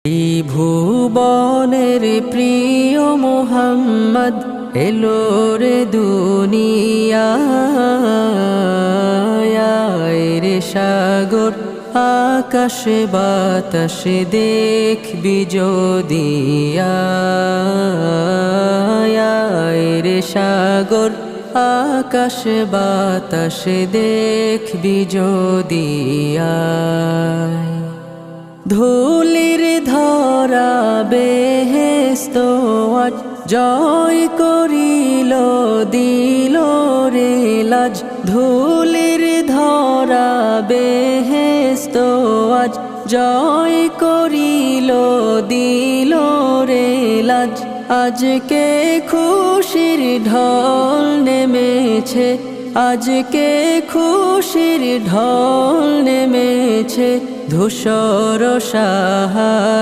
এই ভুবনের প্রিয় মোহাম্মদ এলো রে দুনিয়ায় রে সাগর আকাশে বাতাসে দেখবি যদি রে সাগর আকাশে বাতাসে দেখবি যদি ধুলির ধরা বেহেস্ত আজ জয় করিল দিল রে লাজ ধুলির ধরা বেহেস্ত আজ জয় করিল দিল রে লাজ আজকে খুশির ঢল নেমেছে আজকে খুশির ঢল নেমেছে ধূসর সাহারা